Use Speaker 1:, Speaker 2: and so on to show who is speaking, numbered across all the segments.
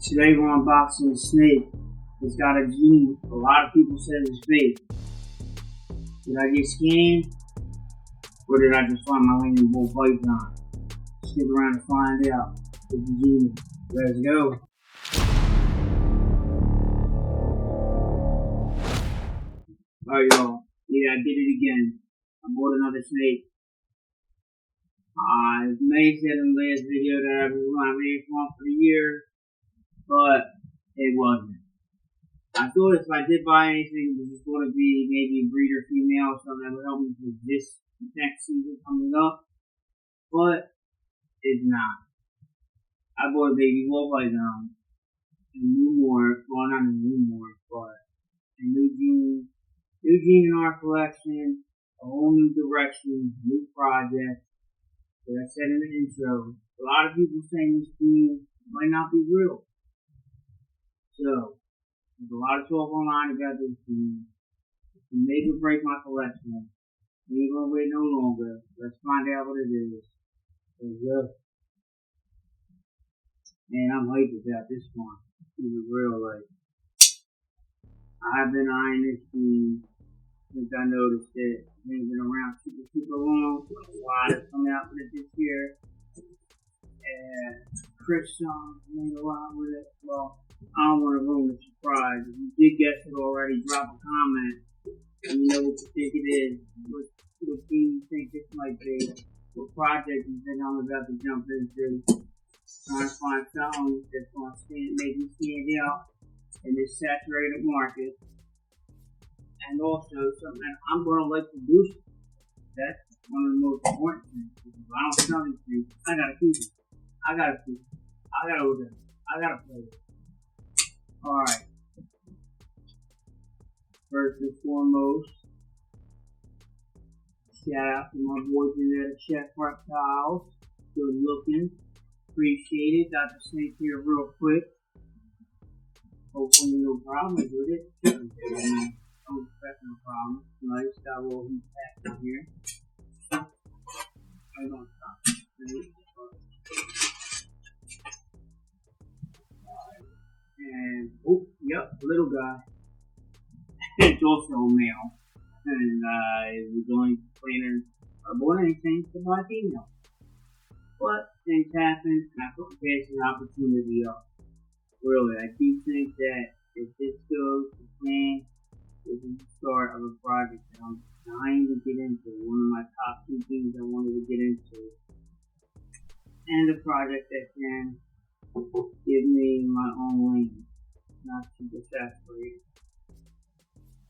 Speaker 1: Today we're unboxing a snake. It's got a gene. A lot of people said it's fake. Did I get scammed? Or did I just find my Scrambler Ball Python? Stick around to find out. It's a genie. Let's go. Alright y'all. Yeah, I did it again. I bought another snake. I may have said in the last video that I was my main farm for the year, but it wasn't. I thought if I did buy anything, it was going to be maybe a breeder female or something that would help me for this next season coming up, but it's not. I bought a baby ball python, a new morph, well not a new morph, but a new gene in our collection, a whole new direction, new project. As I said in the intro, a lot of people saying this gene might not be real. So, there's a lot of talk online about this gene. It can make or break my collection. We ain't gonna wait no longer. Let's find out what it is. Let's go. Man, I'm hyped about this one. This is real life. I've been eyeing this gene since I noticed it. It ain't been around super long. A lot has come out with it this year. And Chris made a lot with it. Well, I don't want to ruin the surprise. If you did guess it already, drop a comment. Let me know what you think it is. What team you think this might be. What project you think I'm about to jump into. Trying to find something that's going to make me stand out in this saturated market. And also something that I'm going to let produce. That's one of the most important things. If I don't sell these things, I got to keep it. I got to keep it. I got to look at it. I got to play it. Alright. First and foremost, shout out to my boys in there, the Chef Reptiles. Good looking. Appreciate it. Got the snake here real quick. Hopefully no problems with it. I'm expecting no problem. Nice. Got a little heat pack in here. I'm gonna stop. And, oh, yep, little guy. It's also a male. And I was only planning or bought anything to buy female. But things happen, and I couldn't pass an opportunity up. Really, I do think that if this goes to plan, this is the start of a project that I'm dying to get into. One of my top 2 things I wanted to get into. And a project that can give me my own lane. Not super saturated.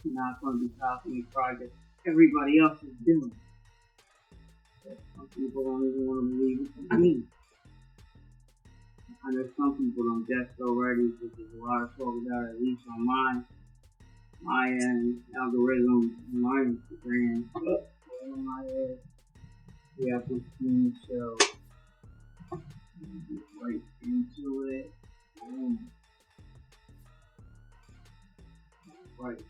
Speaker 1: Not going to be copying projects everybody else is doing. Some people don't even want to believe it's me. I know some people don't guess already because there's a lot of talk about it, at least on my algorithm, my Instagram. We have this team, so get right into it. Right.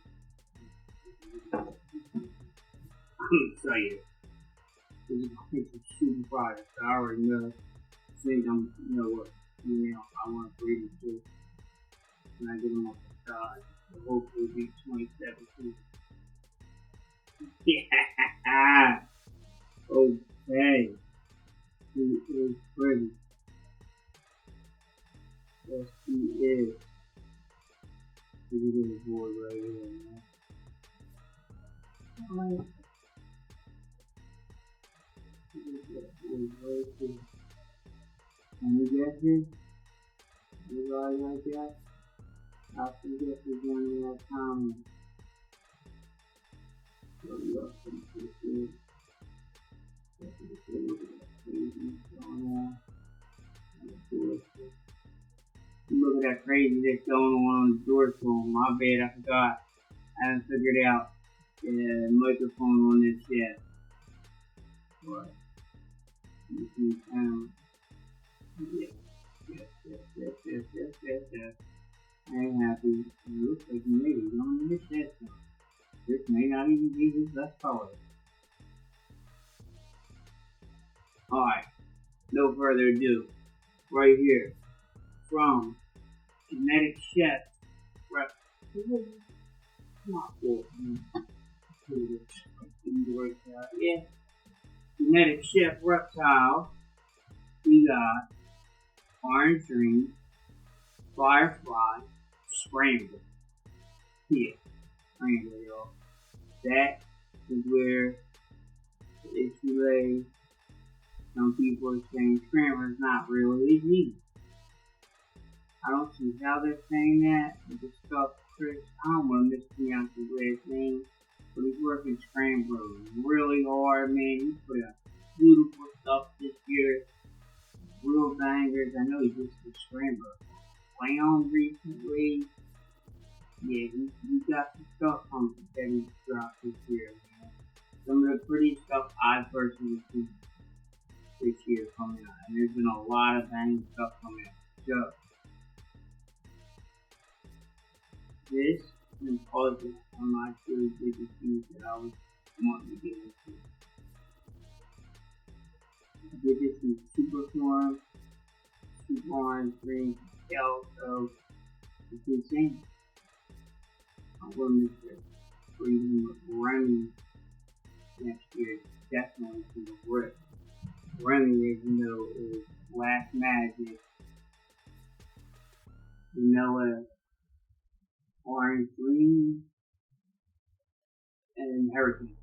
Speaker 1: I'm excited. This is a super project. I already know. I think you know what, I want to breed it too. And I get them off the side. So hopefully it'll be 2017. Yeah! Okay. He is pretty. Yes, he is. Look at this boy right here, man. Alright. Any guesses? Anybody like that? I think this is one of that comment. Look at that crazy that's going on the door phone. My bad, I forgot. I haven't figured out the microphone on this yet. But you can yes. I ain't happy. It looks like maybe he's on this shit. This may not even be his best color. Alright, no further ado. Right here, from genetic chef reptile. Not cool. Yeah. Genetic chef reptile. We got orange dream, Firefly, Scrambler. Yeah, Scrambler, y'all. That is where the issue lays. Some people are saying Scrambler is not really easy. I don't see how they're saying that. With the stuff, Chris, I don't want to mispronounce his last name, but he's working Scrambler really hard, man. He put out beautiful stuff this year. Real bangers. I know he just did Scrambler Clown recently. Yeah, he got some stuff on that he dropped this year, man. Some of the pretty stuff I personally seen this year coming out. And there's been a lot of banging stuff coming out. So, this is also one of my two biggest things that I was wanting to get into. I did this in Super Form, Super Orange, Green, Pastel, so it's insane. I'm going to miss it. Breathing with Remy next year, definitely to the rip. Remy, as you know, is Black Magic, Vanilla, Orange, Green, and Hurricane.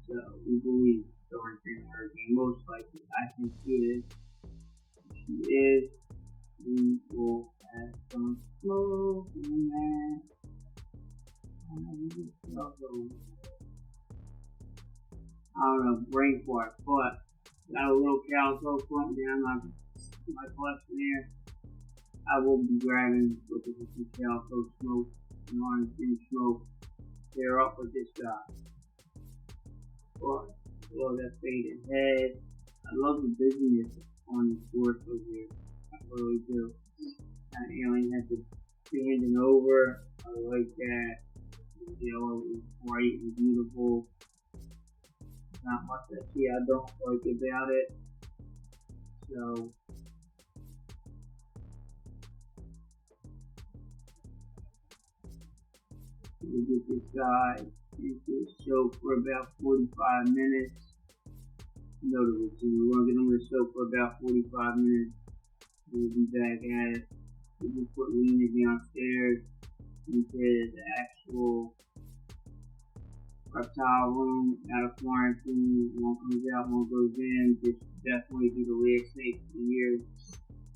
Speaker 1: So we believe the Orange, Green, Hurricane. Most likely, I think she is. If she is, we will have some smoke in that. I don't know, brain fart, but got a little calico floating down my collection there. I will be grabbing with the calico smoke and orange green smoke. They're up with this guy. But love that faded head. I love the busyness on the board over here. I really do. That alien has the standing over. I like that. The yellow is bright and beautiful. Not much that I don't like about it. So we get this guy into soak for about 45 minutes. You know the routine. We're gonna get him to soak for about 45 minutes. We'll be back at it. We just put Lena downstairs into the actual reptile room out of quarantine. One comes out, one goes in. Just definitely do the last snake for the year.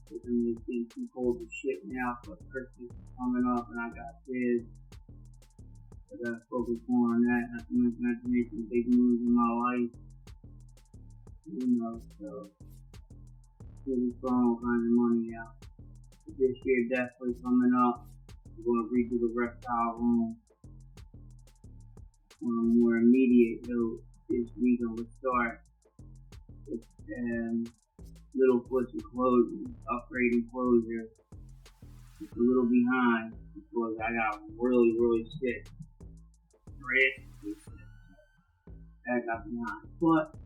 Speaker 1: Because I mean, it's getting too cold to shit now, but Christmas is coming up and I got kids. I gotta focus more on that. Not to make some big moves in my life. You know, so really throwing all kinds of money out. But this year definitely coming up. We're gonna redo the reptile room. On a more immediate note, this week I'm gonna start with Little Pussy closure, upgrading closure. It's a little behind because I got really sick. Drastically sick. I got behind. But,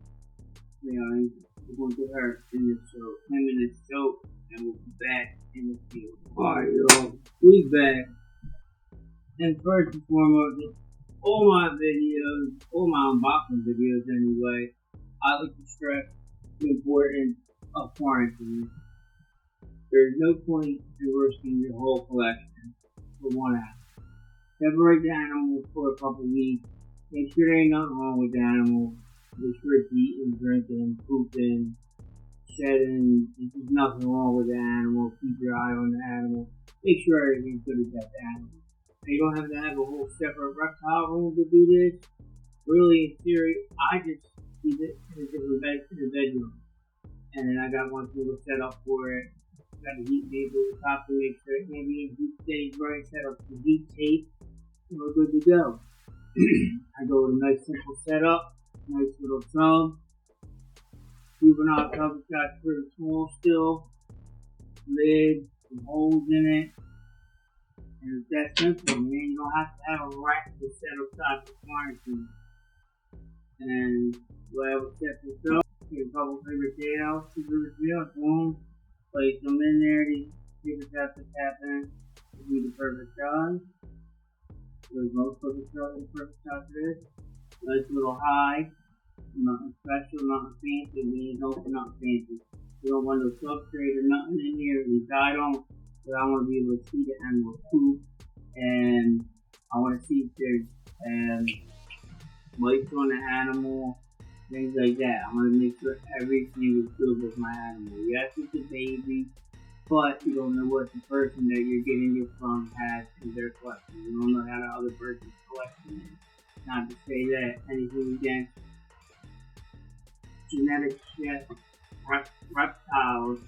Speaker 1: you know, we're gonna get her in the show, him in the show, and we'll be back in the field. Alright, y'all, we back. And first and foremost, all my videos, all my unboxing videos anyway, I like to stress the importance of quarantine. There's no point in risking your whole collection for 1 hour. Separate the animal for a couple weeks. Make sure there ain't nothing wrong with the animal. Make sure it's eating, drinking, pooping, shedding. If there's nothing wrong with the animal, keep your eye on the animal. Make sure everything's good about the animal. You don't have to have a whole separate reptile room to do this. Really, in theory, I just keep it in the bedroom. And then I got one single setup for it. Got a heat tape over the top to make sure it can't be in heat stays right. Set up the heat tape. And we're good to go. I go with a nice simple setup. Nice little tub. Juvenile tub is got pretty small still. Lid, some holes in it. And it's that simple, man. You don't have to have a rack to set up the quarantine. And what I would set this up, get a couple paper towels, boom, place them in there. see if that's what's happening. Give me the perfect shot. There's most perfect shot and perfect shot for this. Nice little high. Nothing special, nothing fancy. We ain't open, nothing fancy. We don't want no substrate or nothing in here. At least I don't. But I want to be able to see the animal poop. And I want to see if there's mites on the animal, things like that. I want to make sure everything is good with my animal. Yes, it's a baby, but you don't know what the person that you're getting it from has in their collection. You don't know how the other person's collection is. Not to say that anything against genetic chef reptiles.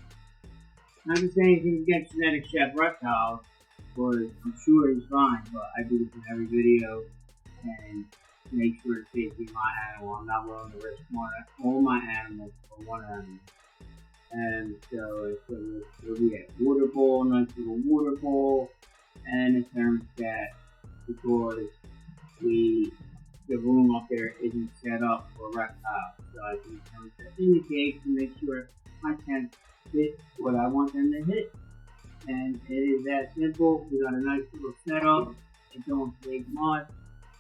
Speaker 1: Not to say anything against genetic chef reptiles, but I'm sure he's fine. But I do this in every video and make sure it's safety of my animal. I'm not willing to risk all my animals for one animal. And so it'll be a water bowl, nice little water bowl, and a thermostat because the room up there isn't set up for reptiles. So I can thermostat in the cage to make sure my tent hit what I want them to hit. And it is that simple. We got a nice little setup. It don't take much.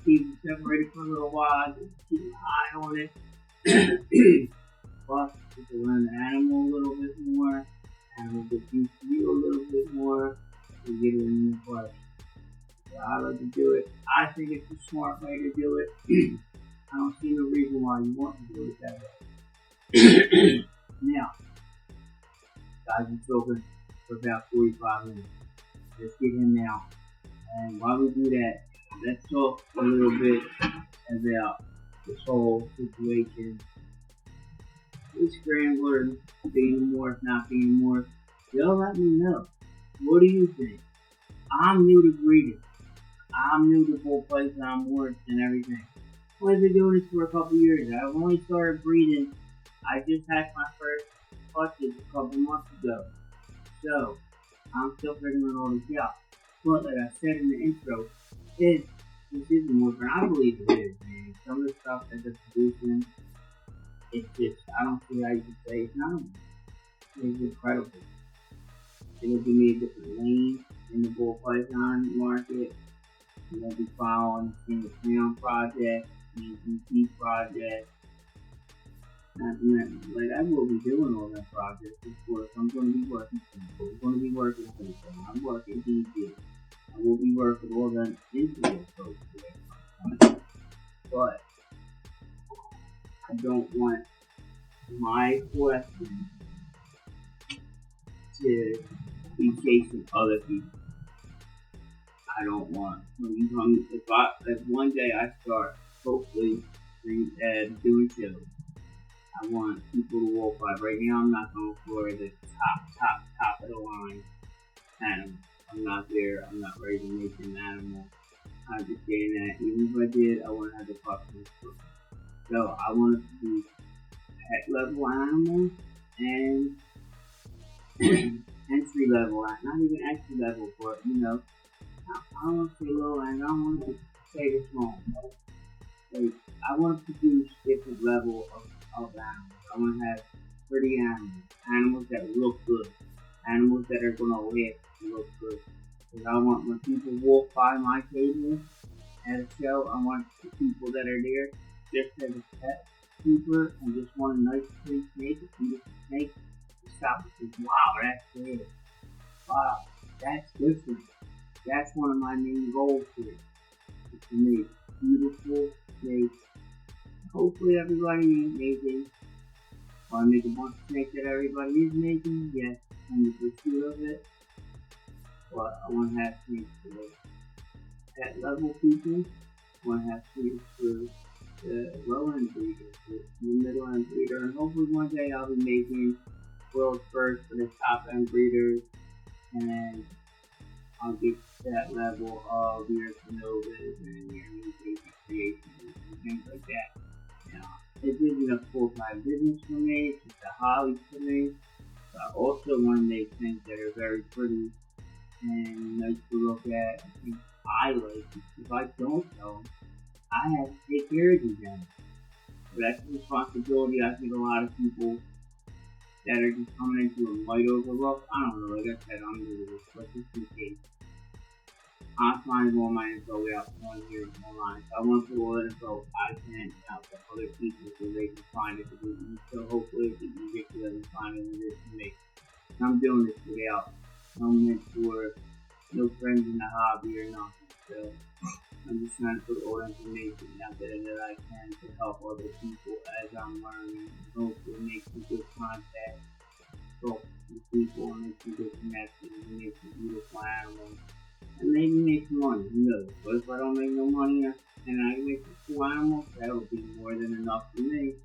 Speaker 1: Keep it separated for a little while. Just keep an eye on it. Plus, you can learn the animal a little bit more. Animal gets used to you a little bit more. You get it in the play. So I like to do it. I think it's a smart way to do it. I don't see no reason why you want to do it that way. Now, guys, I'm soaking for about 45 minutes. Let's get him out. And while we do that, let's talk a little bit about this whole situation. This Scrambler being a morph, not being a morph. Y'all let me know. What do you think? I'm new to breeding. I'm new to ball python morphs and everything. I've only been doing this for a couple years. I've only started breeding. I just had my first clutches a couple months ago. So, I'm still figuring all this out. But like I said in the intro, this is more than I believe it is, man. Some of the stuff that they're producing, it's just, I don't see how you can say it's not. It's incredible. It'll give me a different lane in the ball python market. You'll be following the Clown project, the DC project. Like I will be doing all that projects, of course. I'm going to be working for I'm going to be working for them. I'm working DC. I will be working all them into those folks. But I don't want my question to be chasing other people. I don't want when you come if one day I start hopefully doing shows. I want people to walk by. Right now I'm not going for the top of the line animal. I'm not there. I'm not ready to make an animal. I'm just saying that even if I did, I want to have the customers first. So I want to produce pet level animals and entry level, not even entry level, but I don't want to say low end. I don't want to say the small. Like I want to produce different level of animals. I want to have pretty animals that look good, animals that are gonna live and look good. Because I want when people walk by my table at a show, I want the people that are there just as a pet keeper and just want a nice pretty snake, a beautiful snake, to stop and say, wow, that's good. Wow, that's different. That's one of my main goals here, is to make beautiful snakes. Hopefully everybody ain't making. Want to make a bunch of snakes that everybody is making? Yes, in the pursuit of it. But I want to have snakes for the pet level people. I want to have snakes for the low end breeders, the middle end breeder, and hopefully one day I'll be making world's first for the top end breeders, and I'll get to that level of your Canovas and your new basic creations and things like that. It isn't a full-time business for me, it's just a hobby for me. But I also want to make things that are very pretty and nice to look at and things I like. If I don't know, I have to take care of these animals. So that's a responsibility I think a lot of people that are just coming into a might overlook. I don't know, like I said, I'm new to this, but just in case. I'm trying to go on my info without going here online. So I want to put all that info I can out to other people so they can find it. So hopefully it's easier for them to find it than it is for me. I'm doing this without no mentor, no friends in the hobby or nothing. So I'm just trying to put all the information out there that I can to help other people as I'm learning and hopefully make some good contact, talk to people and make some good connections and make some beautiful animals. And maybe make some money, who knows? But if I don't make no money and I can make some cool animals, that would be more than enough for me.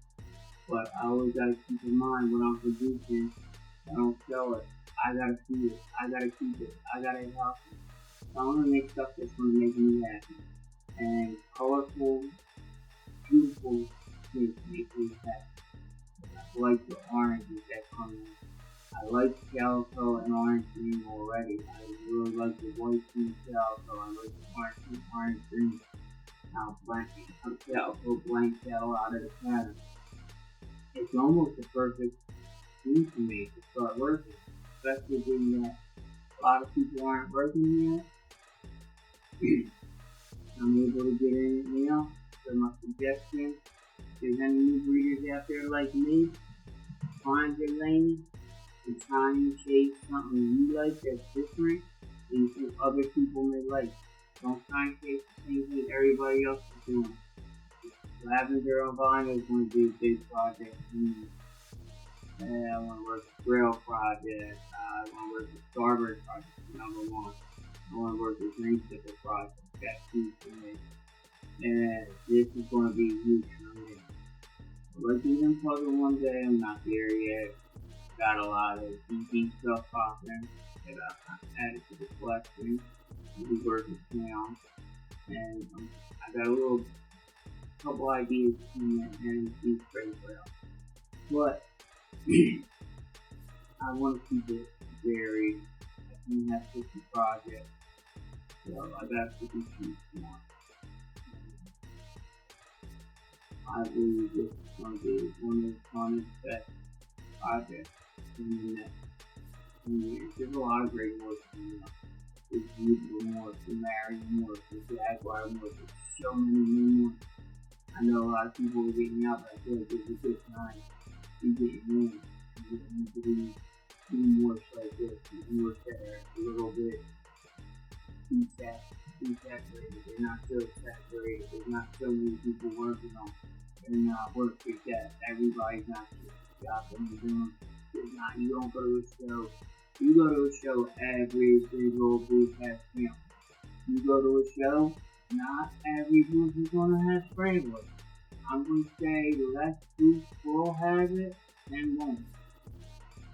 Speaker 1: But I always gotta keep in mind when I'm producing, I don't sell it. I gotta feed it. I gotta keep it. I gotta help it. So I'm gonna make stuff that's gonna make me happy. And colorful, beautiful things make me happy. I like the oranges that come in. I like calico and orange green already. I really like the white green calico. I like the orange green. Now calico blanked out of the pattern. It's almost the perfect thing for me to start working, especially being that a lot of people aren't working yet. I'm able to get in it now. So my suggestion, if there's any new breeders out there like me, find your lane and try and chase something you like that's different and you think other people may like. Don't try and chase the same thing everybody else is doing. Lavender on Vine is going to be a big project for me. I want to work with Grail project. I want to work with Starburst project, number one. I want to work with Green Sticker project. That's huge for me. And this is going to be huge for me. I'd like to even puzzle one day. I'm not there yet. Got a lot of DD stuff popping that I added to the collection. I'll be working now. And I got a couple ideas and these pretty well. But I want to keep it varied. I can have 50 projects. So I got 50 sheets more. I believe this is going to be one of the funnest best projects in the next 10 years. There's a lot of great morphs coming up. There's beautiful morphs, the Mary morphs, the Jaguar morphs, there's so many new morphs. I know a lot of people are getting out, but I feel like it's a good time to get in and get into these new morphs like this, these morphs that are a little bit desaturated. They're not so saturated. There's not so many people working on. They're not working that everybody's not just got them doing. There's not. You don't go to a show. You go to a show, every single booth has film. You go to a show, not every booth is gonna have Scrambler. I'm gonna say less booths will have it than won't.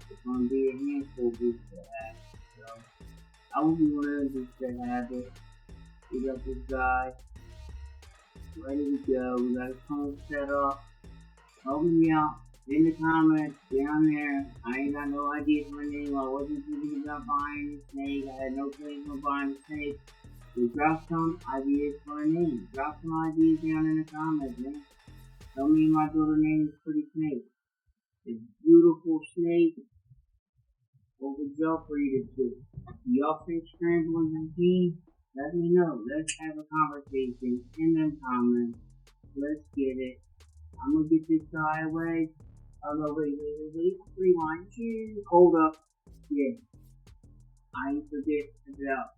Speaker 1: It's gonna be a handful of booths that have it. So I will be one of the booths that have it. We got this guy ready to go. We got his phone set up. Help me out in the comments down there. I ain't got no idea for a name. I wasn't thinking about buying a snake. I had no plans on buying a snake. So drop some ideas for a name. Drop some ideas down in the comments, man. Tell me my daughter's name is Pretty Snake. It's a beautiful snake. What would y'all breed it to? Y'all think Scrambler 19? Let me know. Let's have a conversation in them comments. Let's get it. I'm gonna get this guy away. Oh no, wait. Rewind. Hold up. Yeah. I ain't forget about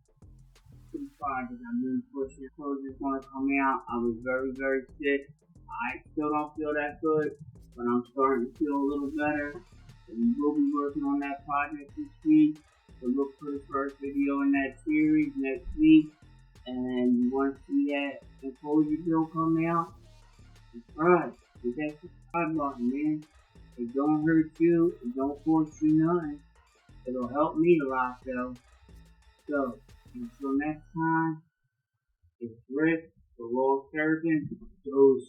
Speaker 1: the project I've been pushing. Clothes is gonna come out. I was very, very sick. I still don't feel that good, but I'm starting to feel a little better. And we will be working on that project this week. So look for the first video in that series next week. And you want to see that enclosure bill come out? Subscribe. Hit that subscribe button, man. It don't hurt you. It don't cost you nothing. It'll help me a lot, though. So, until next time, it's Rick, the Lost Serpent. So